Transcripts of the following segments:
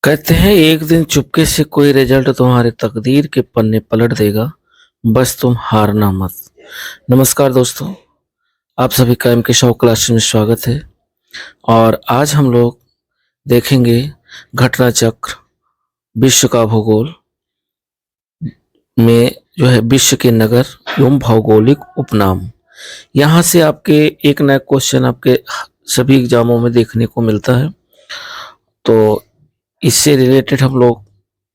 कहते हैं एक दिन चुपके से कोई रिजल्ट तुम्हारे तकदीर के पन्ने पलट देगा, बस तुम हारना मत। नमस्कार दोस्तों, आप सभी का एम के शो क्लास में स्वागत है। और आज हम लोग देखेंगे घटना चक्र विश्व का भूगोल में जो है विश्व के नगर एवं भौगोलिक उपनाम। यहाँ से आपके एक नया क्वेश्चन आपके सभी एग्जामों में देखने को मिलता है। तो इससे रिलेटेड हम लोग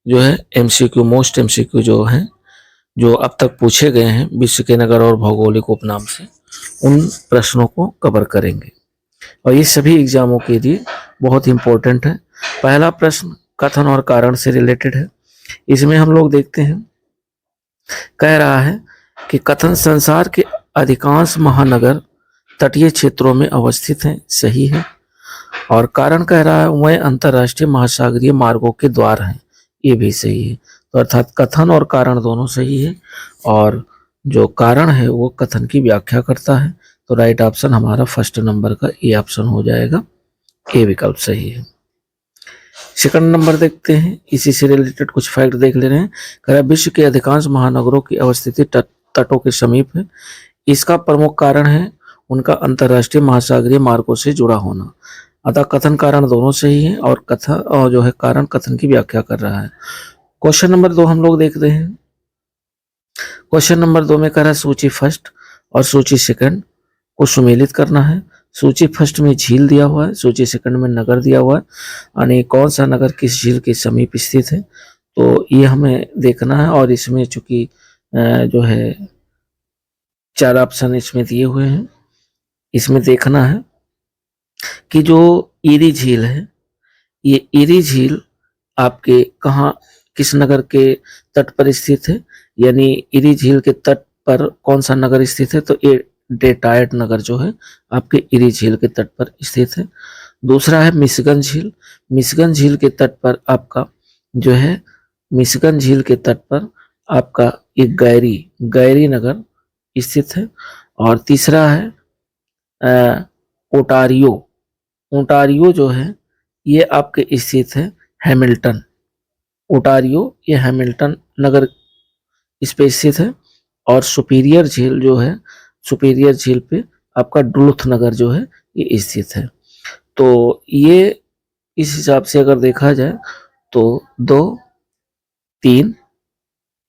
जो है एमसीक्यू मोस्ट एमसीक्यू जो है जो अब तक पूछे गए हैं विश्व के नगर और भौगोलिक उपनाम से, उन प्रश्नों को कवर करेंगे और ये सभी एग्जामों के लिए बहुत इंपॉर्टेंट है। पहला प्रश्न कथन और कारण से रिलेटेड है। इसमें हम लोग देखते हैं, कह रहा है कि कथन संसार के अधिकांश महानगर तटीय क्षेत्रों में अवस्थित हैं, सही है। और कारण कह रहा है वह अंतरराष्ट्रीय महासागरीय मार्गों के द्वार हैं, ये भी सही है। तो अर्थात कथन और कारण दोनों सही है और जो कारण है वो कथन की व्याख्या करता है। तो राइट ऑप्शन हमारा फर्स्ट नंबर का ए ऑप्शन हो जाएगा, ए विकल्प सही है। सेकंड नंबर देखते हैं, इसी से रिलेटेड कुछ फैक्ट देख ले रहे हैं। कह रहा है विश्व के अधिकांश महानगरों की अवस्थिति तटों के समीप है। इसका प्रमुख कारण है उनका अंतरराष्ट्रीय महासागरीय मार्गों से जुड़ा होना। अतः कथन कारण दोनों सही है और कथन और जो है कारण कथन की व्याख्या कर रहा है। क्वेश्चन नंबर 2 हम लोग देखते हैं। क्वेश्चन नंबर 2 में कह रहा है सूची फर्स्ट और सूची सेकंड को सुमेलित करना है। सूची फर्स्ट में झील दिया हुआ है, सूची सेकंड में नगर दिया हुआ है, यानी कौन सा नगर किस झील के समीप स्थित है, तो ये हमें देखना है। और इसमें चूंकि जो है 4 ऑप्शन इसमें दिए हुए हैं, इसमें देखना है कि जो इरी झील है, ये इरी झील आपके कहाँ किस नगर के तट पर स्थित है, यानी इरी झील के तट पर कौन सा नगर स्थित है, तो ये डेट्रायट नगर जो है आपके इरी झील के तट पर स्थित है। दूसरा है मिशिगन झील। मिशिगन झील के तट पर आपका जो है मिशिगन झील के तट पर आपका एक गैरी नगर स्थित है। और तीसरा है ओटारियो। ओटारियो जो है ये आपके स्थित है हैमिल्टन। ओटारियो ये हैमिल्टन नगर इस पे स्थित है। और सुपीरियर झील जो है, सुपीरियर झील पे आपका डुलुथ नगर जो है ये स्थित है। तो ये इस हिसाब से अगर देखा जाए तो 2 3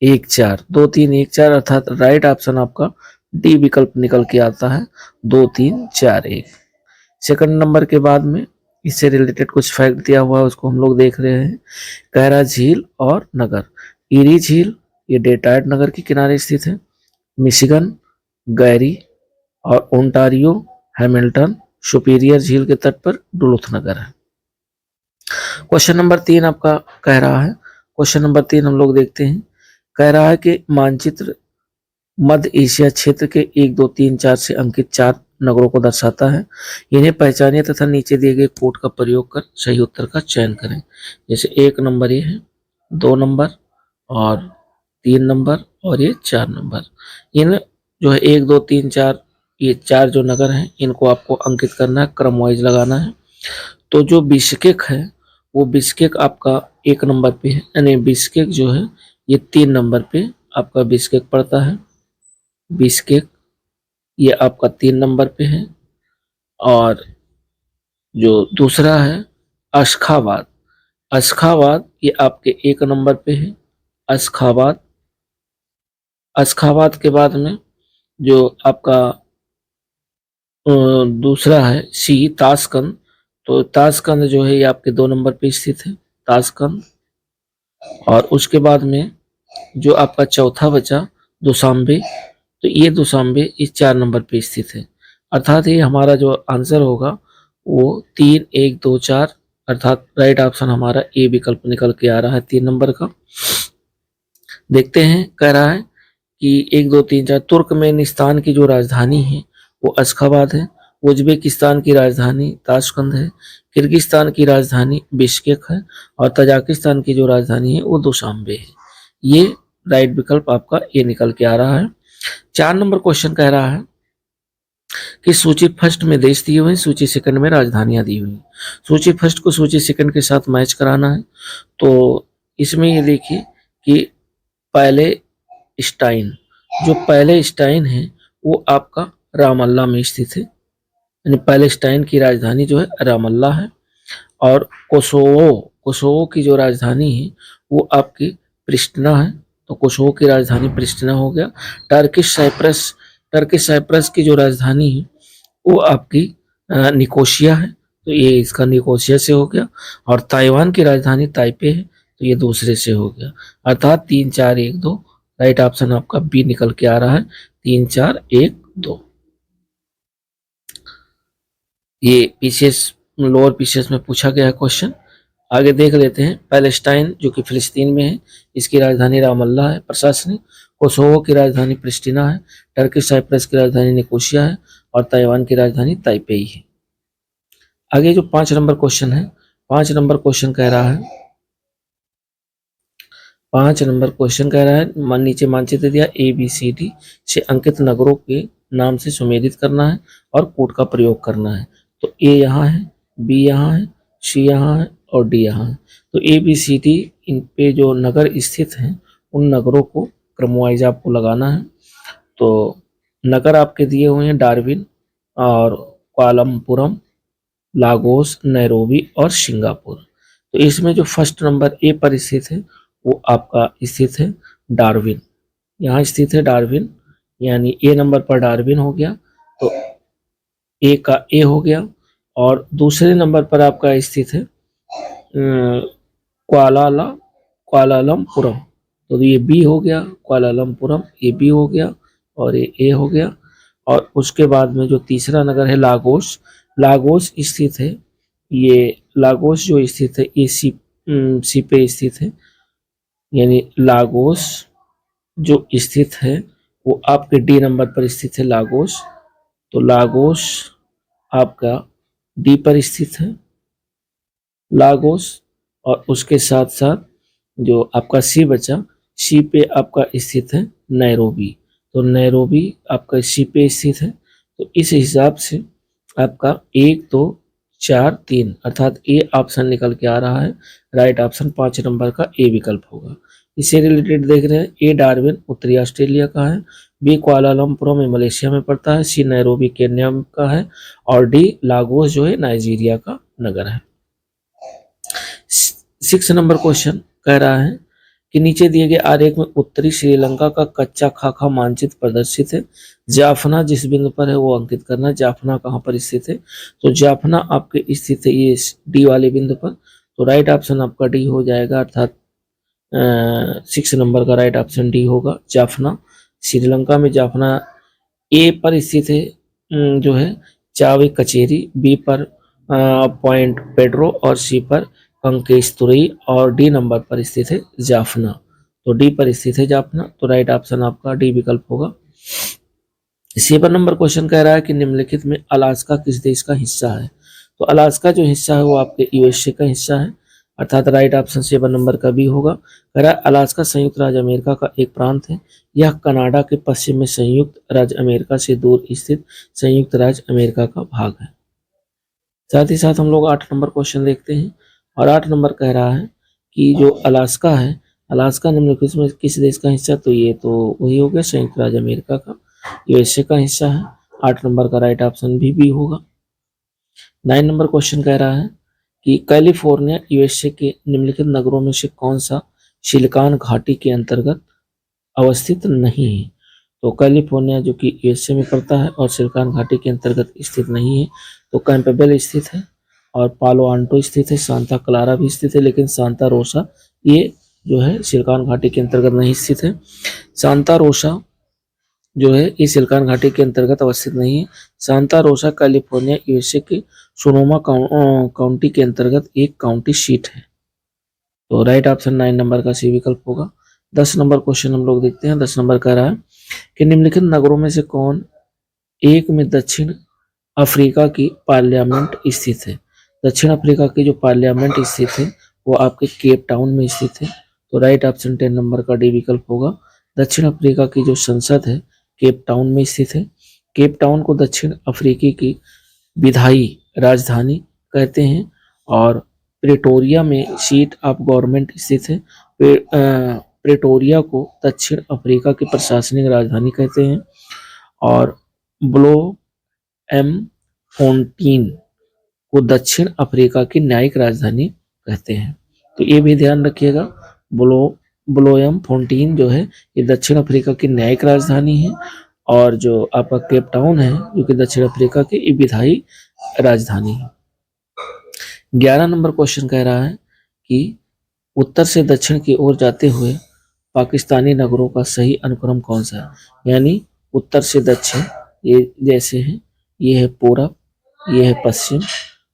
1 4 2 3 1 4 अर्थात राइट ऑप्शन आपका डी विकल्प निकल के आता है, 2 3 4 1। सेकंड नंबर के बाद में इससे रिलेटेड कुछ फैक्ट दिया हुआ है, उसको हम लोग देख रहे हैं। कह रहा झील और नगर, इरी झील ये डेट्रायट नगर के किनारे स्थित है। मिशिगन, गैरी और ओंटारियो, हैमिल्टन, सुपीरियर झील के तट पर डुलुथ नगर है। क्वेश्चन नंबर 3 आपका कह रहा है, क्वेश्चन नंबर 3 हम लोग देखते हैं। कह रहा है कि मानचित्र मध्य एशिया क्षेत्र के 1 2 3 4 से अंकित 4 नगरों को दर्शाता है। इन्हें पहचानिए तथा नीचे दिए गए कोड का प्रयोग कर सही उत्तर का चयन करें। जैसे 1 नंबर ये है, 2 नंबर और 3 नंबर और ये 4 नंबर। इन जो है 1 2 3 4 ये 4 जो नगर हैं इनको आपको अंकित करना है, क्रम वाइज लगाना है। तो जो बिश्केक है वो बिश्केक आपका 1 नंबर पे है, यानी बिश्केक जो है ये 3 नंबर पे आपका बिश्केक पड़ता है। बिश्केक ये आपका 3 नंबर पे है। और जो दूसरा है अशखाबाद, अशखाबाद ये आपके 1 नंबर पे है। अशखाबाद, अशखाबाद के बाद में जो आपका दूसरा है सी ताशकंद, तो ताशकंद जो है ये आपके 2 नंबर पे स्थित है, ताशकंद। और उसके बाद में जो आपका चौथा बचा दुशांबे, तो ये दुशांबे इस 4 नंबर पे स्थित है। अर्थात ये हमारा जो आंसर होगा वो 3 1 2 4 अर्थात राइट ऑप्शन हमारा ए विकल्प निकल के आ रहा है 3 नंबर का। देखते हैं, कह रहा है कि 1 2 3 4 तुर्कमेनिस्तान की जो राजधानी है वो अशखाबाद है। उज्बेकिस्तान की राजधानी ताशकंद है। किर्गिस्तान की राजधानी बिश्केक है और तजाकिस्तान की जो राजधानी है वो दुशांबे है। ये राइट विकल्प आपका ये निकल के आ रहा है। 4 नंबर क्वेश्चन कह रहा है कि सूची फर्स्ट में देश दिए हुए हैं, सूची सेकंड में राजधानियां दी हुई हैं। सूची फर्स्ट को सूची सेकंड के साथ मैच कराना है। तो इसमें ये देखिए कि पहले स्टाइन, जो पहले स्टाइन है वो आपका रामल्ला में स्थित है, यानी पैलेस्टाइन की राजधानी जो है रामल्ला है। और कोसोवो, कोसोवो की जो राजधानी है वो आपकी प्रिस्टिना है, तो कोसोवो की राजधानी प्रिस्टिना हो गया। टर्किश साइप्रस, टर्किश साइप्रस की जो राजधानी है वो आपकी निकोशिया है, तो ये इसका निकोशिया से हो गया। और ताइवान की राजधानी ताइपे है, तो ये दूसरे से हो गया। अर्थात 3 4 1 2, राइट ऑप्शन आपका बी निकल के आ रहा है, 3 4 1 2। ये पीसेस, लोअर पीसेस में पूछा गया है क्वेश्चन। आगे देख लेते हैं। पैलेस्टाइन जो कि फिलिस्तीन में है, इसकी राजधानी रामल्ला है प्रशासनिक। कोसोवो की राजधानी प्रिस्टिना है। टर्किश साइप्रस की राजधानी निकोशिया है। और ताइवान की राजधानी ताइपेई है। आगे जो 5 नंबर क्वेश्चन है, 5 नंबर क्वेश्चन कह रहा है, 5 नंबर क्वेश्चन कह रहा है, मान नीचे मानचित्र दिया, ABCD से अंकित नगरों के नाम से सुमेलित करना है और कोड का प्रयोग करना है। तो A यहाँ है, B यहाँ है, C यहाँ है और D यहाँ है। तो ABCD इन पे जो नगर स्थित हैं उन नगरों को क्रमवाइज आपको लगाना है। तो नगर आपके दिए हुए हैं डार्विन और क्वालमपुरम, लागोस, नैरोबी और सिंगापुर। तो इसमें जो फर्स्ट नंबर ए पर स्थित है वो आपका स्थित है डार्विन, यहाँ स्थित है डार्विन, यानी ए नंबर पर डार्विन हो गया, तो ए का ए हो गया। और दूसरे नंबर पर आपका स्थित है क्वालालमपुरम, तो ये बी हो गया, क्वालालमपुरम ये बी हो गया और ये ए हो गया। और उसके बाद में जो तीसरा नगर है लागोस, लागोस स्थित है, ये लागोस जो स्थित है ये सी पे स्थित है, यानी लागोस जो स्थित है वो आपके डी नंबर पर स्थित है लागोस, तो लागोस आपका डी पर स्थित है लागोस। और उसके साथ साथ जो आपका सी बचा, सी पे आपका स्थित है नैरोबी, तो नैरोबी आपका सी पे स्थित है। तो इस हिसाब से आपका 1 2 4 3 अर्थात ए ऑप्शन निकल के आ रहा है। राइट ऑप्शन 5 नंबर का ए विकल्प होगा। इससे रिलेटेड देख रहे हैं, ए डार्विन उत्तरी ऑस्ट्रेलिया का है, बी कुआलालंपुर में मलेशिया में पड़ता है, सी नैरोबी केन्या का है और डी लागोस जो है नाइजीरिया का नगर है। 6 नंबर क्वेश्चन कह रहा है कि नीचे दिए गए आरेख में उत्तरी श्रीलंका का कच्चा खाका मानचित्र प्रदर्शित है, जाफना जिस बिंदु पर है वो अंकित करना है। जाफना कहाँ पर स्थित है, तो जाफना आपके स्थित है ये डी वाले बिंदु पर, तो राइट ऑप्शन आपका डी हो जाएगा, अर्थात 6 नंबर का राइट ऑप्शन डी होगा। जाफना श्रीलंका में जाफना ए पर स्थित है, जो है चावे कचेरी, बी पर पॉइंट पेड्रो और सी पर कंकेस्तुरई और डी नंबर पर स्थित है जाफना, तो डी पर स्थित है जाफना, तो राइट ऑप्शन आपका डी विकल्प होगा। 7 नंबर क्वेश्चन कह रहा है कि निम्नलिखित में अलास्का किस देश का हिस्सा है, तो अलास्का जो हिस्सा है वो आपके यूएसए का हिस्सा है, अर्थात राइट ऑप्शन 7 नंबर का बी होगा। कह रहा है अलास्का संयुक्त राज्य अमेरिका का एक प्रांत है, यह कनाडा के पश्चिम में संयुक्त राज्य अमेरिका से दूर स्थित संयुक्त राज्य अमेरिका का भाग है। साथ ही साथ हम लोग 8 नंबर क्वेश्चन देखते हैं, और 8 नंबर कह रहा है कि जो अलास्का है, अलास्का निम्नलिखित में किस देश का हिस्सा, तो ये तो वही हो गया संयुक्त राज्य अमेरिका का, यूएसए का हिस्सा है। 8 नंबर का राइट ऑप्शन भी होगा। 9 नंबर क्वेश्चन कह रहा है कि कैलिफोर्निया यूएसए के निम्नलिखित नगरों में से कौन सा सिलिकॉन घाटी के अंतर्गत अवस्थित नहीं है, तो कैलिफोर्निया जो कि यूएसए में पड़ता है और सिलिकॉन घाटी के अंतर्गत स्थित नहीं है, तो कैंपेबल स्थित है और पालो आल्टो स्थित है, सांता क्लारा भी स्थित है, लेकिन सांता रोसा ये जो है सिलिकॉन घाटी के अंतर्गत नहीं स्थित है। सांता रोसा जो है ये सिलिकॉन घाटी के अंतर्गत अवस्थित नहीं है। सांता रोसा कैलिफोर्निया यूएसए के सोनोमा काउंटी के अंतर्गत एक काउंटी सीट है, तो राइट ऑप्शन 9 नंबर का सी विकल्प होगा। 10 नंबर क्वेश्चन हम लोग देखते हैं। 10 नंबर कह रहा है कि निम्नलिखित नगरों में से कौन एक में दक्षिण अफ्रीका की पार्लियामेंट स्थित है, दक्षिण अफ्रीका की जो पार्लियामेंट स्थित है वो आपके केप टाउन में स्थित है, तो राइट ऑप्शन 10 नंबर का डी विकल्प होगा। दक्षिण अफ्रीका की जो संसद है केप टाउन में स्थित है। केप टाउन को दक्षिण अफ्रीकी की विधायी राजधानी कहते हैं और प्रेटोरिया में सीट ऑफ गवर्नमेंट स्थित है। प्रेटोरिया को दक्षिण अफ्रीका की प्रशासनिक राजधानी कहते हैं और ब्लो एम फोंटीन को दक्षिण अफ्रीका की न्यायिक राजधानी कहते हैं। तो ये भी ध्यान रखिएगा, ब्लोएम फोंटीन जो है ये दक्षिण अफ्रीका की न्यायिक राजधानी है और जो आपका केप टाउन है जो कि दक्षिण अफ्रीका की ये विधायी राजधानी है। 11 नंबर क्वेश्चन कह रहा है कि उत्तर से दक्षिण की ओर जाते हुए पाकिस्तानी नगरों का सही अनुक्रम कौन सा है। यानी उत्तर से दक्षिण ये जैसे है, ये है पूरब, ये है पश्चिम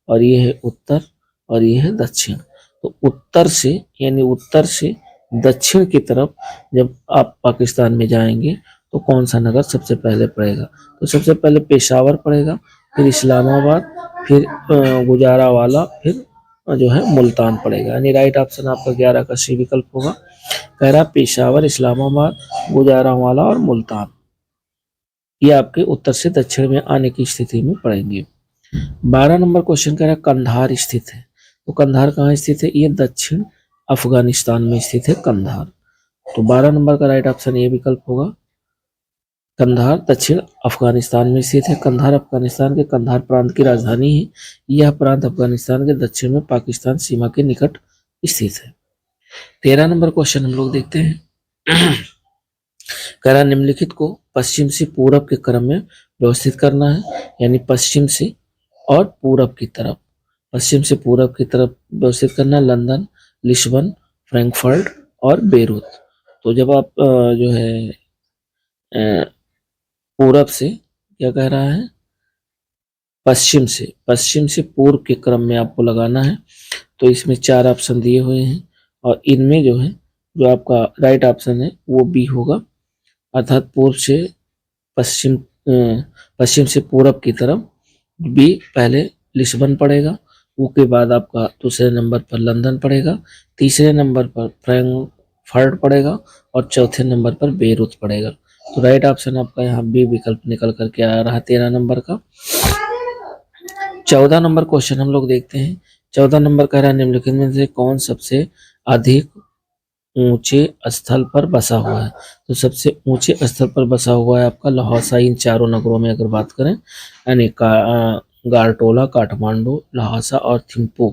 और ये है उत्तर और ये है दक्षिण। तो उत्तर से यानी उत्तर से दक्षिण की तरफ जब आप पाकिस्तान में जाएंगे तो कौन सा नगर सबसे पहले पड़ेगा। तो सबसे पहले पेशावर पड़ेगा, फिर इस्लामाबाद, फिर गुजरावाला, फिर जो है मुल्तान पड़ेगा। यानी राइट ऑप्शन आपका 11 का सी विकल्प होगा। कह रहा पेशावर, इस्लामाबाद, गुजरावाला और मुल्तान ये आपके उत्तर से दक्षिण में आने की स्थिति में पड़ेंगे। 12 नंबर क्वेश्चन कह रहा है कंधार स्थित है। तो कंधार कहाँ स्थित है, ये दक्षिण अफगानिस्तान में स्थित है कंधार। तो 12 नंबर का राइट ऑप्शन ये विकल्प होगा। कंधार दक्षिण अफगानिस्तान में स्थित है। कंधार अफगानिस्तान के कंधार प्रांत की राजधानी है। यह प्रांत अफगानिस्तान के दक्षिण में पाकिस्तान सीमा के निकट स्थित है। 13 नंबर क्वेश्चन हम लोग देखते हैं। कह रहा निम्नलिखित को पश्चिम से पूरब के क्रम में व्यवस्थित करना है। यानी पश्चिम से और पूरब की तरफ, पश्चिम से पूरब की तरफ व्यवस्थित करना, लंदन, लिस्बन, फ्रैंकफर्ट और बेरूत। तो जब आप जो है पूरब से क्या कह रहा है, पश्चिम से पूर्व के क्रम में आपको लगाना है। तो इसमें 4 ऑप्शन दिए हुए हैं और इनमें जो है जो आपका राइट ऑप्शन है वो बी होगा, अर्थात पूर्व से पश्चिम, पश्चिम से पूरब की तरफ बी पहले लिस्बन पड़ेगा, उसके बाद आपका दूसरे नंबर पर लंदन पड़ेगा, तीसरे नंबर पर फ्रैंकफर्ट पड़ेगा और चौथे नंबर पर बेरूत पड़ेगा। तो राइट ऑप्शन आपका यहाँ बी विकल्प निकल करके आ रहा है 13 नंबर का। 14 नंबर क्वेश्चन हम लोग देखते हैं। 14 नंबर कह रहा है निम्नलिखित में से कौन सबसे अधिक ऊंचे स्थल पर बसा हुआ है। तो सबसे ऊंचे स्थल पर बसा हुआ है आपका लहौसा। इन चारों नगरों में अगर बात करें यानी गारटोला, काठमांडू, लहासा और थिम्पू,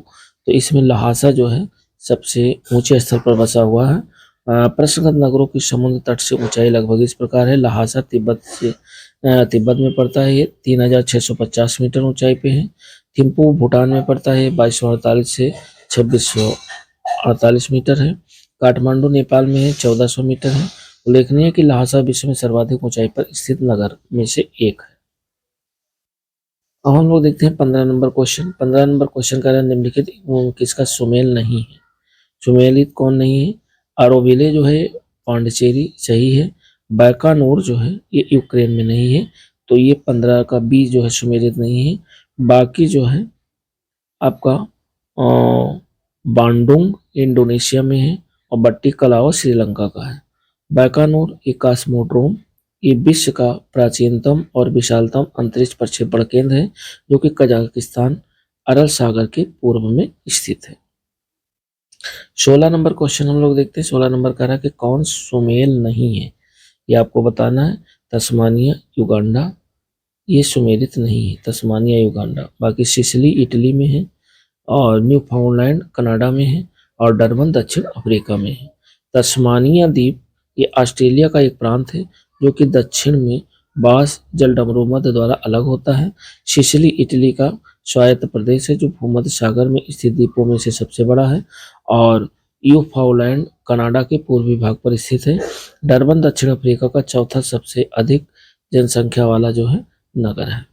तो इसमें लहासा जो है सबसे ऊंचे स्थल पर बसा हुआ है। प्रश्नगत नगरों की समुद्र तट से ऊंचाई लगभग इस प्रकार है। लहासा तिब्बत में पड़ता है, ये 3650 मीटर ऊंचाई पे है। थिम्पू भूटान में पड़ता है, 2248 से 2648 मीटर है। काठमांडू नेपाल में है, 1400 मीटर है। उल्लेखनीय है कि लहासा विश्व में सर्वाधिक ऊंचाई पर स्थित नगर में से एक है। अब हम लोग देखते हैं 15 नंबर क्वेश्चन। 15 नंबर क्वेश्चन का निम्नलिखित किसका सुमेल नहीं है। सुमेलित कौन नहीं है, आरोविले जो है पांडिचेरी सही है, बैकानूर जो है ये यूक्रेन में नहीं है, तो ये 15 का बी जो है सुमेलित नहीं है। बाकी जो है आपका बांडुंग इंडोनेशिया में है और बट्टी कलावा श्रीलंका का है। बैकानूर ये कास्मोड्रोम ये विश्व का प्राचीनतम और विशालतम अंतरिक्ष प्रक्षेपण केंद्र है जो कि कजाकिस्तान अरल सागर के पूर्व में स्थित है। 16 नंबर क्वेश्चन हम लोग देखते हैं। 16 नंबर कह रहा है कि कौन सुमेल नहीं है, ये आपको बताना है। तस्मानिया युगांडा ये सुमेलित नहीं है, तस्मानिया युगांडा। बाकी सिसिली इटली में है और न्यू फाउंडलैंड कनाडा में है और डरबन दक्षिण अफ्रीका में है। तस्मानिया द्वीप ये ऑस्ट्रेलिया का एक प्रांत है जो कि दक्षिण में बास जलडमरूमध्य द्वारा अलग होता है। सिसिली इटली का स्वायत्त प्रदेश है जो भूमध्य सागर में स्थित द्वीपों में से सबसे बड़ा है और न्यूफाउंडलैंड कनाडा के पूर्वी भाग पर स्थित है। डरबन दक्षिण अफ्रीका का चौथा सबसे अधिक जनसंख्या वाला जो है नगर है।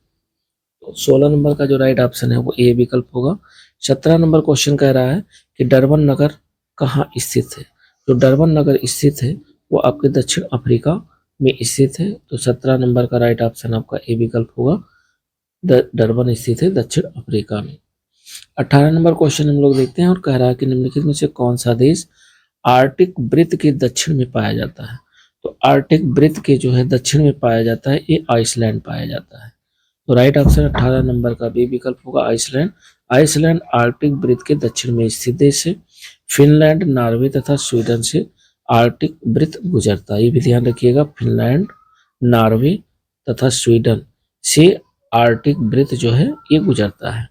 16 नंबर का जो राइट ऑप्शन है वो ए विकल्प होगा। 17 नंबर क्वेश्चन कह रहा है कि डरबन नगर कहाँ स्थित है। जो डरबन नगर स्थित है वो आपके दक्षिण अफ्रीका में स्थित है। तो 17 नंबर का राइट ऑप्शन आपका ए विकल्प होगा, डरबन स्थित है दक्षिण अफ्रीका में। 18 नंबर क्वेश्चन हम लोग देखते हैं और कह रहा है कि निम्नलिखित में से कौन सा देश आर्कटिक वृत्त के दक्षिण में पाया जाता है। तो आर्कटिक वृत्त के जो है दक्षिण में पाया जाता है, ये आइसलैंड पाया जाता है। तो राइट ऑप्शन 18 नंबर का बी विकल्प होगा, आइसलैंड। आइसलैंड आर्कटिक वृत्त के दक्षिण में स्थित देश है। फिनलैंड, नॉर्वे तथा स्वीडन से आर्कटिक वृत्त गुजरता है, ये भी ध्यान रखिएगा। फिनलैंड, नॉर्वे तथा स्वीडन से आर्कटिक वृत्त जो है ये गुजरता है।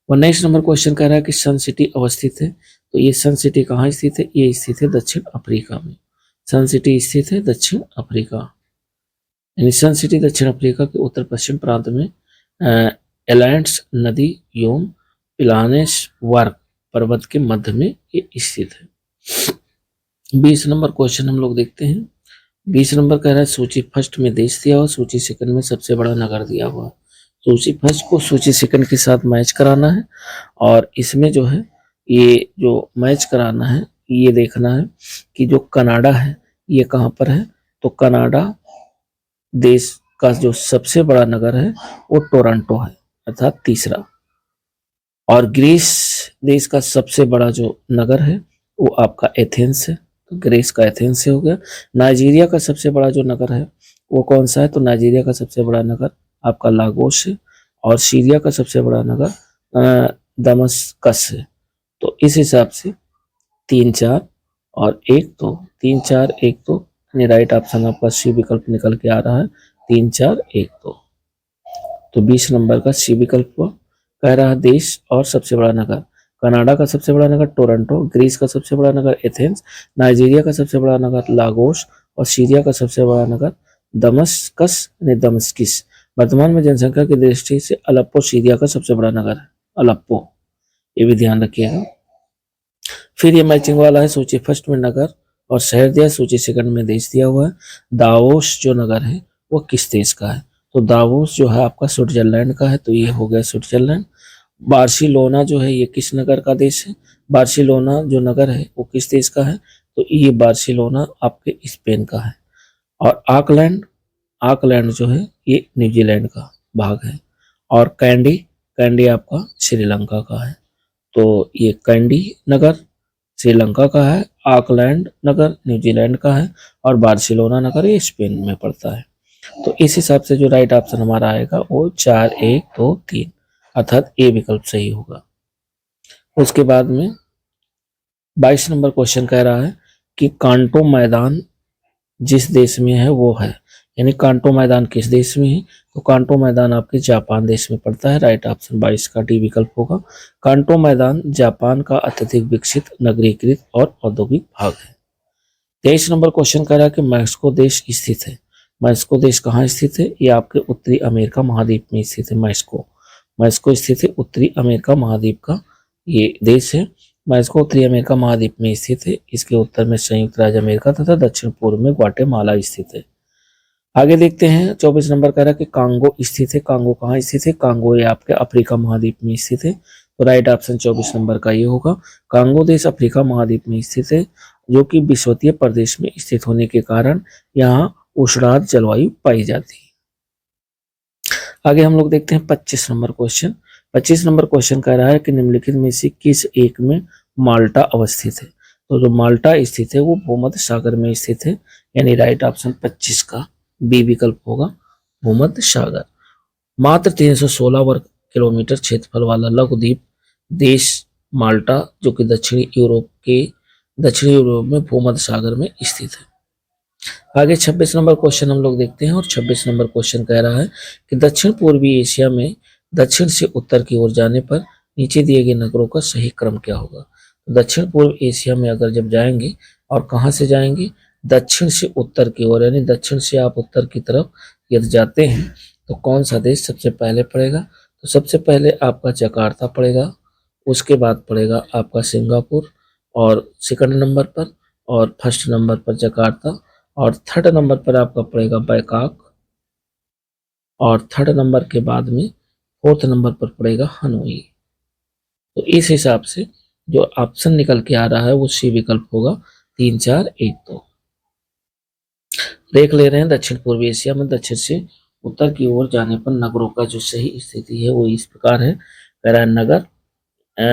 और नेक्स्ट नंबर क्वेश्चन कह रहा है कि सन सिटी अवस्थित है। तो ये सन सिटी कहाँ स्थित है? ये स्थित है दक्षिण अफ्रीका में। सन सिटी स्थित है दक्षिण अफ्रीका, यानी सन सिटी दक्षिण अफ्रीका के उत्तर पश्चिम प्रांत में एलायंस नदी एवं पिलानेसवर्ग पर्वत के मध्य में ये स्थित है। 20 नंबर क्वेश्चन हम लोग देखते हैं। 20 नंबर कह रहा है सूची फर्स्ट में देश दिया हुआ, सूची सेकंड में सबसे बड़ा नगर दिया हुआ। सूची फर्स्ट को सूची सेकंड के साथ मैच कराना है, और इसमें जो है ये जो मैच कराना है ये देखना है कि जो कनाडा है ये कहाँ पर है। तो कनाडा देश का जो सबसे बड़ा नगर है वो टोरंटो है, अर्थात तीसरा। और ग्रीस देश का सबसे बड़ा जो नगर है वो आपका एथेंस है, तो ग्रीस का एथेंस से हो गया। नाइजीरिया का सबसे बड़ा जो नगर है वो कौन सा है? तो नाइजीरिया का सबसे बड़ा नगर आपका लागोस है। और सीरिया का सबसे बड़ा नगर दमस्कस है। तो इस हिसाब से 3, 4 और 1, 2, 3, 4, 1, 2, यानी राइट ऑप्शन आपका सी विकल्प निकल के आ रहा है, 3, 4, 1, 2। तो 20 नंबर का सी विकल्प हुआ। कह रहा है देश और सबसे बड़ा नगर। कनाडा का सबसे बड़ा नगर टोरंटो, ग्रीस का सबसे बड़ा नगर एथेंस, नाइजीरिया का सबसे बड़ा नगर लागोस और सीरिया का सबसे बड़ा नगर दमस्कस यानी दमस्किस। वर्तमान में जनसंख्या की दृष्टि से अलेप्पो सीरिया का सबसे बड़ा नगर है, अलेप्पो, ये भी ध्यान रखिएगा। फिर ये मैचिंग वाला है, सूची फर्स्ट में नगर और शहर दिया, सूची सेकंड में देश दिया हुआ है। दावोस जो नगर है वो किस देश का है? तो दावोस जो है आपका स्विट्जरलैंड का है, तो ये हो गया स्विट्जरलैंड। बार्सिलोना जो है ये किस नगर का देश है? बार्सिलोना जो नगर है वो किस देश का है? तो ये बार्सिलोना आपके स्पेन का है। और आकलैंड, आकलैंड जो है ये न्यूजीलैंड का भाग है। और कैंडी, कैंडी आपका श्रीलंका का है। तो ये कैंडी नगर श्रीलंका का है, आकलैंड नगर न्यूजीलैंड का है और बार्सिलोना नगर ये स्पेन में पड़ता है। तो इस हिसाब से जो राइट ऑप्शन हमारा आएगा वो 4, 1, 2, 3, अर्थात ए विकल्प सही होगा। उसके बाद में 22 नंबर क्वेश्चन कह रहा है कि कांटो मैदान जिस देश में है वो है, यानी कांटो मैदान किस देश में है? तो कांटो मैदान आपके जापान देश में पड़ता है। राइट ऑप्शन 22 का डी विकल्प होगा। कांटो मैदान जापान का अत्यधिक विकसित नगरीकृत और औद्योगिक भाग है। 23 नंबर क्वेश्चन कह रहा है कि मैक्सिको देश स्थित है। मैक्सिको देश कहाँ स्थित है? ये आपके उत्तरी अमेरिका महाद्वीप में स्थित है। मैक्सिको, मैक्सिको स्थित है उत्तरी अमेरिका महाद्वीप का ये देश है। मैक्सिको उत्तरी अमेरिका महाद्वीप में स्थित है। इसके उत्तर में संयुक्त राज्य अमेरिका तथा दक्षिण पूर्व में ग्वाटेमाला स्थित है। आगे देखते हैं 24 नंबर कह रहा है कि कांगो स्थित है। कांगो कहाँ स्थित है? कांगो ये आपके अफ्रीका महाद्वीप में स्थित है। तो राइट ऑप्शन 24 नंबर का ये होगा। कांगो देश अफ्रीका महाद्वीप में स्थित है, जो कि विषुवतीय प्रदेश में स्थित होने के कारण यहाँ उष्णार्द्र जलवायु पाई जाती है। आगे हम लोग देखते हैं 25 नंबर क्वेश्चन। 25 नंबर क्वेश्चन कह रहा है कि निम्नलिखित में से किस एक में माल्टा अवस्थित है? तो जो माल्टा स्थित है वो भूमध्य सागर में स्थित है, यानी राइट ऑप्शन 25 का बी विकल्प होगा, भूमध्य सागर। मात्र 316 वर्ग किलोमीटर क्षेत्रफल वाला लघु द्वीप देश माल्टा, जो कि दक्षिणी यूरोप में भूमध्य सागर में स्थित है। आगे 26 नंबर क्वेश्चन हम लोग देखते हैं, और 26 नंबर क्वेश्चन कह रहा है कि दक्षिण पूर्वी एशिया में दक्षिण से उत्तर की ओर जाने पर नीचे दिए गए नगरों का सही क्रम क्या होगा? तो दक्षिण पूर्व एशिया में अगर जब जाएंगे, और कहाँ से जाएंगे? दक्षिण से उत्तर की ओर, यानी दक्षिण से आप उत्तर की तरफ यदि जाते हैं तो कौन सा देश सबसे पहले पड़ेगा? तो सबसे पहले आपका जकार्ता पड़ेगा, उसके बाद पड़ेगा आपका सिंगापुर, और सेकंड नंबर पर, और फर्स्ट नंबर पर जकार्ता, और थर्ड नंबर पर आपका पड़ेगा बैंकॉक, और थर्ड नंबर के बाद में फोर्थ नंबर पर पड़ेगा हनोई। तो इस हिसाब से जो ऑप्शन निकल के आ रहा है वो सी विकल्प होगा, 3, 4, 1, 2। देख ले रहे हैं दक्षिण पूर्वी एशिया में दक्षिण से उत्तर की ओर जाने पर नगरों का जो सही स्थिति है वो इस प्रकार है। कह रहा है नगर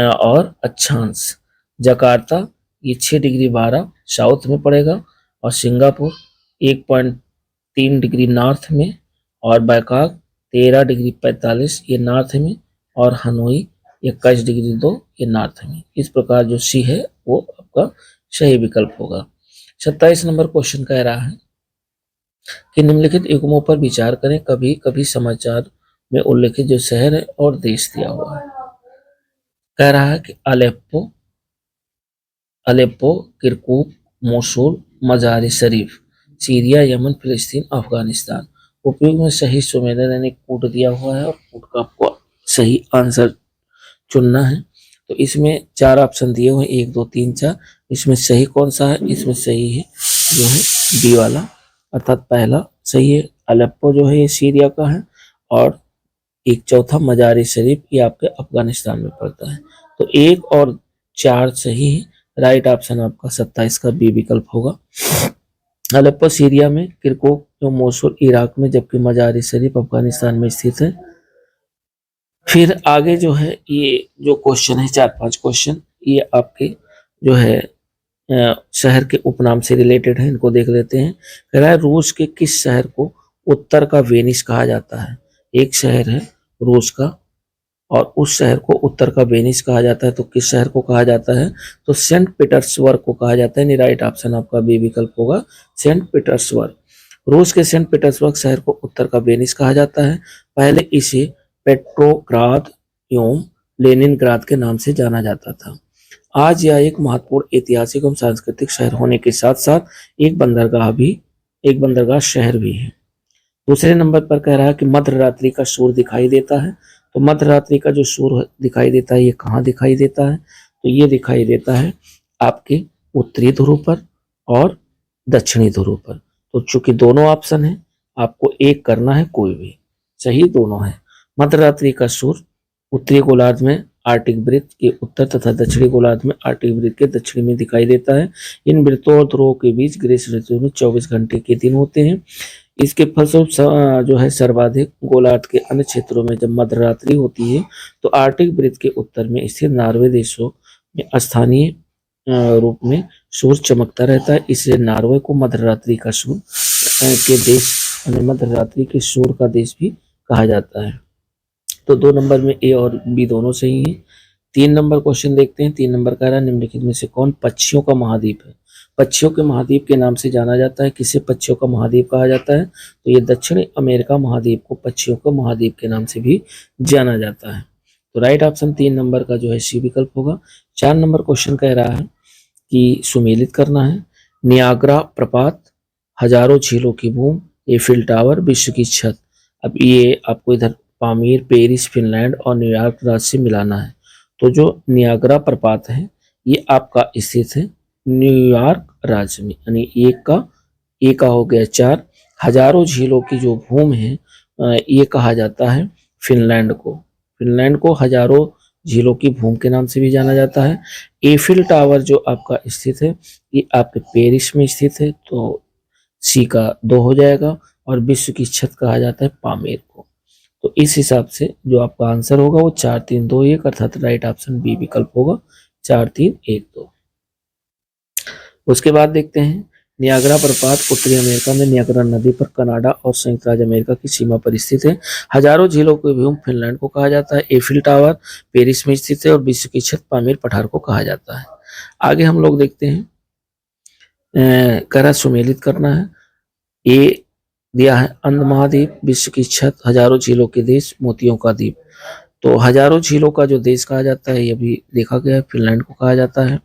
और अक्षांश, जकार्ता ये 6 डिग्री 12 साउथ में पड़ेगा, और सिंगापुर 1.3 डिग्री नॉर्थ में, और बैंकॉक 13 डिग्री 45 ये नॉर्थ में, और हनोई 21 डिग्री 2 ये नॉर्थ में। इस प्रकार जो सी है वो आपका सही विकल्प होगा। 27 नंबर क्वेश्चन कह रहा है कि निम्नलिखित युग्मों पर विचार करें। कभी कभी समाचार में उल्लेखित जो शहर है और देश दिया हुआ है, कह रहा है कि अलेप्पो, किरकुक, मोसुल, मजार शरीफ, सीरिया, यमन, फिलिस्तीन, अफगानिस्तान। उपयोग में सही सुमेरन यानी कोड दिया हुआ है और कोड का आपको सही आंसर चुनना है। तो इसमें 4 ऑप्शन दिए हुए हैं, 1 2 3 4। इसमें सही कौन सा है? इसमें सही है जो है बी वाला, अर्थात पहला सही है। अलेप्पो जो है ये सीरिया का है, और एक चौथा मजार शरीफ ये आपके अफगानिस्तान में पड़ता है। तो 1 और 4 सही है। राइट ऑप्शन आपका 27 का बी विकल्प होगा। अलेप्पो सीरिया में, किरकुक जो मोसुल इराक में, जबकि मजार शरीफ अफगानिस्तान में स्थित है। फिर आगे जो है ये जो क्वेश्चन है 4-5 क्वेश्चन, ये आपके जो है शहर के उपनाम से रिलेटेड है, इनको देख लेते हैं। कह रहा है रूस के किस शहर को उत्तर का वेनिस कहा जाता है? एक शहर है रूस का, और उस शहर को उत्तर का वेनिस कहा जाता है। तो किस शहर को कहा जाता है? तो सेंट पीटर्सबर्ग को कहा जाता है। राइट ऑप्शन आपका बी विकल्प होगा, सेंट पीटर्सबर्ग। रूस के सेंट पीटर्सबर्ग शहर को उत्तर का वेनिस कहा जाता है। पहले इसे पेट्रोग्राद एवं लेनिनग्राद के नाम से जाना जाता था। आज यह एक महत्वपूर्ण ऐतिहासिक एवं सांस्कृतिक शहर होने के साथ साथ एक बंदरगाह शहर भी है। दूसरे नंबर पर कह रहा है कि मध्य रात्रि का सूर्य दिखाई देता है। तो मध्य रात्रि का जो सूर्य दिखाई देता है ये कहाँ दिखाई देता है? तो ये दिखाई देता है आपके उत्तरी ध्रुव पर और दक्षिणी ध्रुव पर। तो चूंकि दोनों ऑप्शन है, आपको एक करना है, कोई भी सही दोनों है। मध्य रात्रि का सूर्य उत्तरी गोलार्ध में आर्कटिक वृत्त के उत्तर तथा दक्षिणी गोलार्ध में आर्कटिक वृत्त के दक्षिणी में दिखाई देता है। इन वृत्तों और ध्रुवों के बीच ग्रीष्म ऋतु में 24 घंटे के दिन होते हैं। इसके फलस्वरूप जो है सर्वाधिक गोलार्ध के अन्य क्षेत्रों में जब मध्यरात्रि होती है तो आर्कटिक वृत्त के उत्तर में स्थित नॉर्वे देशों में स्थानीय रूप में सूर्य चमकता रहता है। इसलिए नॉर्वे को मध्यरात्रि का सूर्य के देश मध्यरात्रि के सूर्य का देश भी कहा जाता है। तो 2 नंबर में ए और बी दोनों सही हैं। 3 नंबर क्वेश्चन देखते हैं। 3 नंबर कह रहा है निम्नलिखित में से कौन पक्षियों का महाद्वीप है? पक्षियों के महाद्वीप के नाम से जाना जाता है। किसे पक्षियों का महाद्वीप कहा जाता है? तो ये दक्षिणी अमेरिका महाद्वीप को पक्षियों का महाद्वीप के नाम से भी जाना जाता है। तो राइट ऑप्शन 3 नंबर का जो है सी विकल्प होगा। 4 नंबर क्वेश्चन कह रहा है कि सुमेलित करना है। नियाग्रा प्रपात, हजारों झीलों की बूंद, एफिल टावर, विश्व की छत। अब ये आपको इधर पामीर, पेरिस, फिनलैंड और न्यूयॉर्क राज्य से मिलाना है। तो जो नियाग्रा प्रपात है ये आपका स्थित है न्यूयॉर्क राज्य में, यानी एक का हो गया 4। हजारों झीलों की जो भूमि है ये कहा जाता है फिनलैंड को। फिनलैंड को हजारों झीलों की भूमि के नाम से भी जाना जाता है। एफिल टावर जो आपका स्थित है ये आपके पेरिस में स्थित है, तो सी का 2 हो जाएगा। और विश्व की छत कहा जाता है पामेर को। तो इस हिसाब से जो आपका आंसर होगा वो 4 3 2 1 अर्थात राइट ऑप्शन बी विकल्प होगा, 4 3 1 2। उसके बाद देखते हैं नियाग्रा प्रपात उत्तरी अमेरिका में नियाग्रा नदी पर कनाडा और संयुक्त राज्य अमेरिका की सीमा पर स्थित है। हजारों झीलों की भूमि फिनलैंड को कहा जाता है। एफिल टावर पेरिस में स्थित है और विश्व की छत पामीर पठार को कहा जाता है। आगे हम लोग देखते हैं करा सुमेलित करना है। ए दिया है अंध महाद्वीप, विश्व की छत, हजारों झीलों के देश, मोतियों का द्वीप। तो हजारों झीलों का जो देश कहा जाता है ये भी देखा गया है, फिनलैंड को कहा जाता है।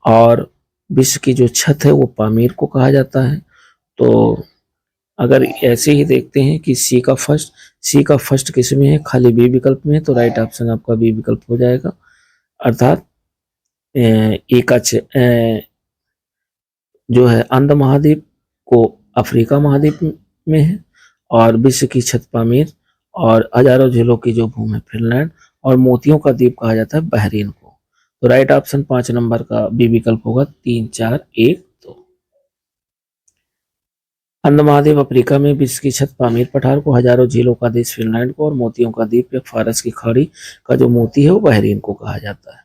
और विश्व की जो छत है वो पामीर को कहा जाता है। तो अगर ऐसे ही देखते हैं कि सी का फर्स्ट किस में है? खाली बी विकल्प में है। तो राइट ऑप्शन आपका बी विकल्प हो जाएगा, अर्थात जो है अंध महाद्वीप को अफ्रीका महाद्वीप में है, और विश्व की छत पामीर, और हजारों झीलों की जो भूमि है फिनलैंड, और मोतियों का द्वीप कहा जाता है बहरीन को। तो राइट ऑप्शन 5 नंबर का बी विकल्प होगा, 3 4 1 2। अंध महाद्वीप अफ्रीका में, विश्व की छत पामीर पठार को, हजारों झीलों का देश फिनलैंड को, और मोतियों का द्वीप या फारस की खाड़ी का जो मोती है वो बहरीन को कहा जाता है।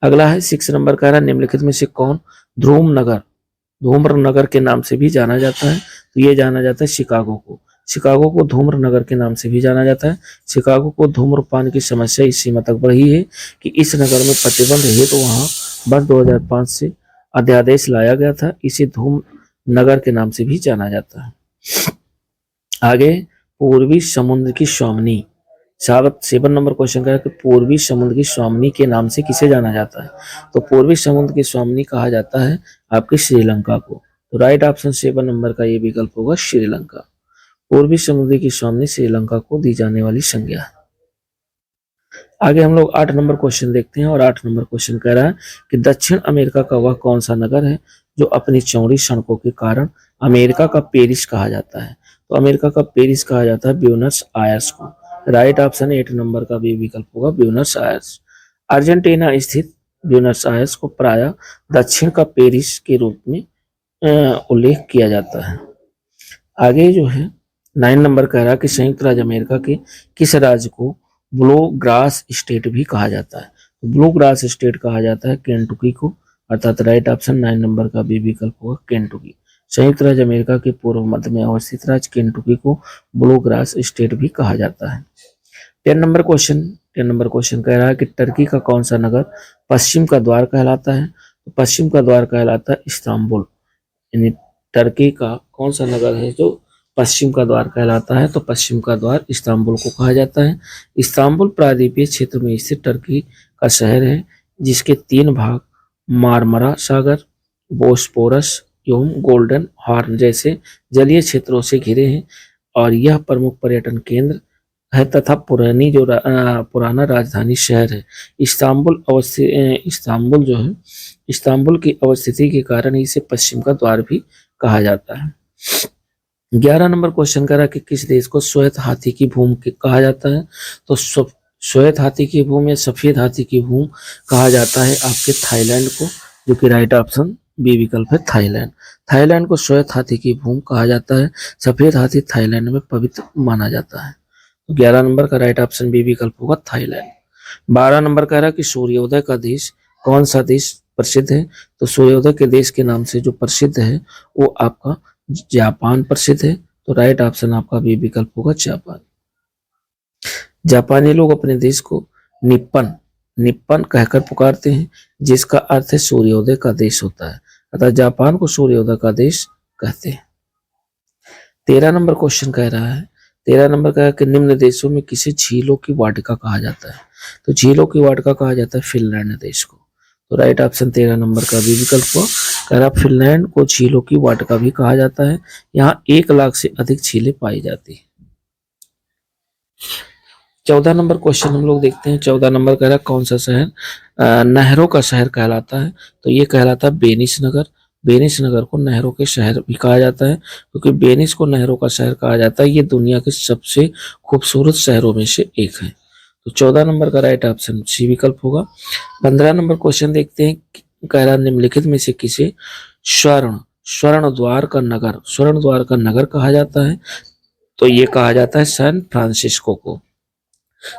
अगला है 6 नंबर कह रहा है निम्नलिखित में से कौन ध्रुव नगर धूम्र नगर के नाम से भी जाना जाता है? तो ये जाना जाता है शिकागो को। शिकागो को धूम्र नगर के नाम से भी जाना जाता है। शिकागो को धूम्रपान की समस्या इस सीमा तक बढ़ी है कि इस नगर में प्रतिबंध है, तो वहां वर्ष 2005 से अध्यादेश लाया गया था। इसे धूम्र नगर के नाम से भी जाना जाता है। आगे, पूर्वी समुद्र की स्वामिनी। 7 नंबर क्वेश्चन का है कि पूर्वी समुद्र की स्वामिनी के नाम से किसे जाना जाता है? तो पूर्वी समुद्र की स्वामिनी कहा जाता है आपके श्रीलंका को। तो राइट ऑप्शन 7 नंबर का ये विकल्प होगा श्रीलंका। पूर्वी समुद्र की स्वामिनी श्रीलंका को दी जाने वाली संज्ञा है। आगे हम लोग 8 नंबर क्वेश्चन देखते हैं और 8 नंबर क्वेश्चन कह रहा है कि दक्षिण अमेरिका का वह कौन सा नगर है जो अपनी चौड़ी सड़कों के कारण अमेरिका का पेरिस कहा जाता है? तो अमेरिका का पेरिस कहा जाता है ब्यूनस आयर्स को। राइट ऑप्शन 8 नंबर का भी विकल्प होगा ब्यूनस आयर्स। अर्जेंटीना स्थित ब्यूनस आयर्स को प्रायः दक्षिण का पेरिस के रूप में उल्लेख किया जाता है। आगे जो है 9 नंबर कह रहा है कि संयुक्त राज्य अमेरिका के किस राज्य को ब्लू ग्रास स्टेट भी कहा जाता है? तो ब्लू ग्रास स्टेट कहा जाता है केंटुकी को, अर्थात राइट ऑप्शन 9 नंबर का भी विकल्प होगा केंटुकी। संयुक्त राज्य अमेरिका के पूर्व मध्य में अवस्थित राज्य केंटुकी को ब्लू ग्रास स्टेट भी कहा जाता है। 10 नंबर क्वेश्चन कह रहा है कि टर्की का कौन सा नगर पश्चिम का द्वार कहलाता है? तो पश्चिम का द्वार कहलाता है इस्तांबुल। यानी टर्की का कौन सा नगर है जो पश्चिम का द्वार कहलाता है? तो पश्चिम का द्वार इस्तांबुल को कहा जाता है। इस्तांबुल प्रायद्वीपीय क्षेत्र में स्थित टर्की का शहर है, जिसके 3 भाग मारमरा सागर, बोस्पोरस एवं गोल्डन हॉर्न जैसे जलीय क्षेत्रों से घिरे हैं और यह प्रमुख पर्यटन केंद्र है तथा पुराना राजधानी शहर है। इस्तांबुल जो है, इस्तांबुल की अवस्थिति के कारण इसे पश्चिम का द्वार भी कहा जाता है। 11 नंबर क्वेश्चन करा कि किस देश को श्वेत हाथी की भूमि कहा जाता है? तो श्वेत हाथी की भूमि या सफेद हाथी की भूमि कहा जाता है आपके थाईलैंड को, जो कि राइट ऑप्शन बी विकल्प है थाईलैंड। थाईलैंड को श्वेत हाथी की भूमि कहा जाता है। सफेद हाथी थाईलैंड में पवित्र माना जाता है। 11 नंबर का राइट ऑप्शन बी विकल्प होगा थाईलैंड। 12 नंबर कह रहा है कि सूर्योदय का देश कौन सा देश प्रसिद्ध है? तो सूर्योदय के देश के नाम से जो प्रसिद्ध है वो आपका जापान प्रसिद्ध है। तो राइट ऑप्शन आपका बी विकल्प होगा जापान। जापानी लोग अपने देश को निप्पन कहकर पुकारते हैं, जिसका अर्थ है सूर्योदय का देश होता है, अतः जापान को सूर्योदय का देश कहते हैं। 13 नंबर क्वेश्चन कह रहा है, 13 नंबर का है कि निम्न देशों में किसे झीलों की वाटिका कहा जाता है? तो झीलों की वाटिका कहा जाता है फिनलैंड देश को। तो राइट ऑप्शन 13 नंबर का भी विकल्प हुआ। कह रहा फिनलैंड को झीलों की वाटिका भी कहा जाता है। यहाँ 1 लाख से अधिक झीलें पाई जाती है। 14 नंबर क्वेश्चन हम लोग देखते हैं। 14 नंबर कह रहा कौन सा शहर नहरों का शहर कहलाता है? तो ये कहलाता है वेनिस नगर। वेनिस नगर को नहरों के शहर भी कहा जाता है, क्योंकि वेनिस को नहरों का शहर कहा जाता है। ये दुनिया के सबसे खूबसूरत शहरों में से एक है। तो 14 नंबर का राइट ऑप्शन सी विकल्प होगा। 15 नंबर क्वेश्चन देखते हैं। कह रहा निम्नलिखित में से किसे स्वर्ण द्वार का नगर कहा जाता है? तो ये कहा जाता है सैन फ्रांसिस्को को।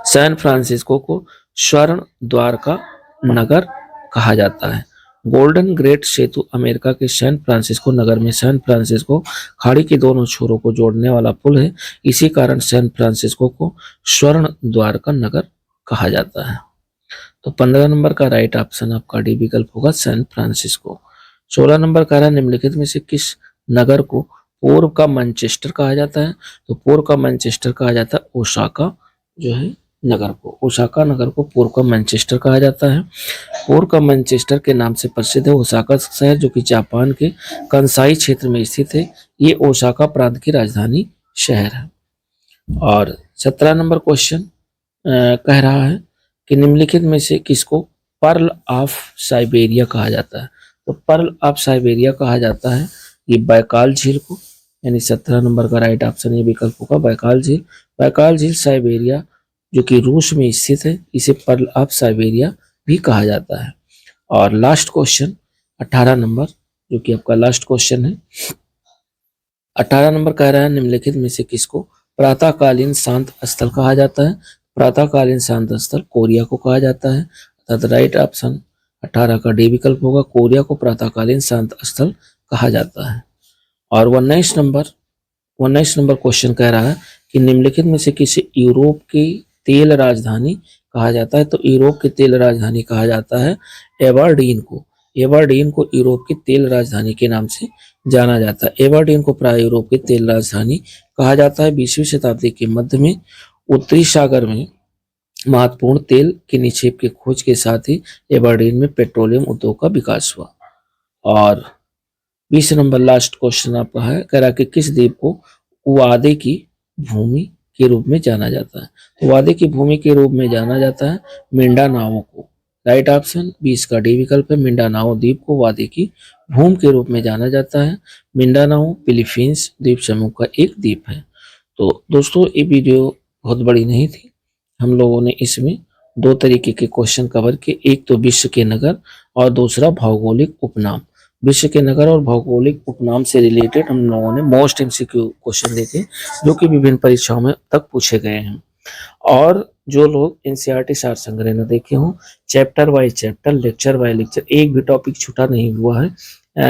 सैन फ्रांसिस्को को स्वर्ण द्वार का नगर कहा जाता है। गोल्डन गेट सेतु अमेरिका के सैन फ्रांसिस्को नगर में सैन फ्रांसिस्को खाड़ी के दोनों छोरों को जोड़ने वाला पुल है। इसी कारण सैन फ्रांसिस्को को स्वर्ण द्वार का नगर कहा जाता है। तो 15 नंबर का राइट ऑप्शन आपका डी विकल्प होगा सैन फ्रांसिस्को। 16 नंबर कह रहा है निम्नलिखित में से किस नगर को पूर्व का मैनचेस्टर कहा जाता है? तो पूर्व का मैनचेस्टर कहा जाता है ओसाका जो है नगर को। ओसाका नगर को पूर्व का मैनचेस्टर कहा जाता है। पूर्व का मैनचेस्टर के नाम से प्रसिद्ध है ओसाका शहर, जो कि जापान के कंसाई क्षेत्र में स्थित है। ये ओसाका प्रांत की राजधानी शहर है। और 17 नंबर क्वेश्चन कह रहा है कि निम्नलिखित में से किसको पर्ल ऑफ साइबेरिया कहा जाता है? तो पर्ल ऑफ साइबेरिया कहा जाता है ये बैकाल झील को। यानी 17 नंबर का राइट ऑप्शन ये विकल्प होगा बैकाल झील। बैकाल झील साइबेरिया जो कि रूस में स्थित है, इसे पर्ल ऑफ साइबेरिया भी कहा जाता है। और लास्ट क्वेश्चन 18 नंबर, जो कि आपका लास्ट क्वेश्चन है। 18 नंबर कह रहा है निम्नलिखित में से किसको प्रातःकालीन शांत स्थल कहा जाता है? प्रातःकालीन शांत स्थल कोरिया को कहा जाता है, अर्थात राइट ऑप्शन 18 का डी विकल्प होगा। कोरिया को प्रातःकालीन शांत स्थल कहा जाता है। और 19 नंबर क्वेश्चन कह रहा है कि निम्नलिखित में से किसी यूरोप की तेल राजधानी कहा जाता है। तो यूरोप की तेल राजधानी कहा जाता है एबरडीन को। एबरडीन को यूरोप की तेल राजधानी के नाम से जाना जाता है। एबरडीन को प्राय यूरोप की तेल राजधानी कहा जाता है। 20वीं शताब्दी के मध्य में उत्तरी सागर में महत्वपूर्ण तेल के निक्षेप की खोज के साथ ही एबरडीन में पेट्रोलियम उद्योग का विकास हुआ। और 20 नंबर लास्ट क्वेश्चन आपका है, कह रहा कि किस द्वीप को वादे की भूमि के रूप में जाना जाता है। तो वादे की भूमि के रूप में जाना जाता है मिंडानाओ को। राइट ऑप्शन 20 का डी विकल्प है। मिंडानाओ द्वीप को वादे की भूमि के रूप में जाना जाता है। मिंडानाओ फिलीपींस द्वीप समूह का एक द्वीप है। तो दोस्तों ये वीडियो बहुत बड़ी नहीं थी। हम लोगों ने इसमें दो तरीके के क्वेश्चन कवर किए, एक तो विश्व के नगर और दूसरा भौगोलिक उपनाम। विश्व के नगर और भौगोलिक उपनाम से रिलेटेड हम लोगों ने मोस्ट एमसीक्यू क्वेश्चन देखे जो कि विभिन्न परीक्षाओं में तक पूछे गए हैं। और जो लोग एनसीईआरटी सार संग्रह न देखे हों, chapter by chapter, lecture by lecture, एक भी टॉपिक छूटा नहीं हुआ है।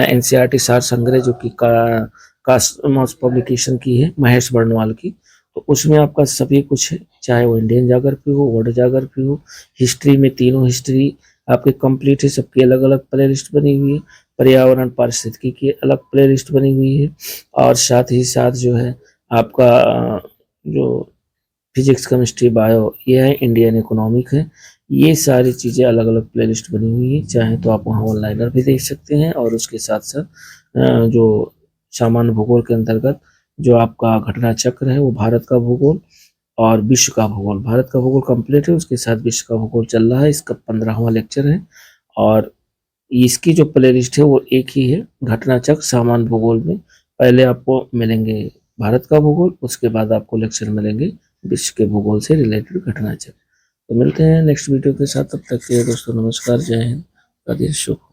एनसीईआरटी सार संग्रह जो कि कास्मोस पब्लिकेशन की है, महेश बर्णवाल की, तो उसमें आपका सभी कुछ है, चाहे वो इंडियन ज्योग्राफी हो, वर्ल्ड ज्योग्राफी हो, हिस्ट्री में तीनों हिस्ट्री आपके कंप्लीट है, सबकी अलग अलग प्ले लिस्ट बनी हुई है। पर्यावरण पारिस्थितिकी की अलग प्ले लिस्ट बनी हुई है। और साथ ही साथ जो है आपका जो फिजिक्स, केमिस्ट्री, बायो, ये है इंडियन इकोनॉमिक है। ये सारी चीज़ें अलग अलग प्ले लिस्ट बनी हुई है। चाहे तो आप वहाँ ऑनलाइनर भी देख सकते हैं। और उसके साथ साथ जो सामान्य भूगोल के अंतर्गत जो आपका घटना चक्र है वो भारत का भूगोल और विश्व का भूगोल, भारत का भूगोल कंप्लीट है, उसके साथ विश्व का भूगोल चल रहा है। इसका 15वां लेक्चर है। और इसकी जो प्ले लिस्ट है वो एक ही है, घटना चक्र सामान्य भूगोल में। पहले आपको मिलेंगे भारत का भूगोल, उसके बाद आपको लेक्चर मिलेंगे विश्व के भूगोल से रिलेटेड घटना चक्र। तो मिलते हैं नेक्स्ट वीडियो के साथ, तब तक के लिए दोस्तों नमस्कार, जय हिंद, का दिन शुभ।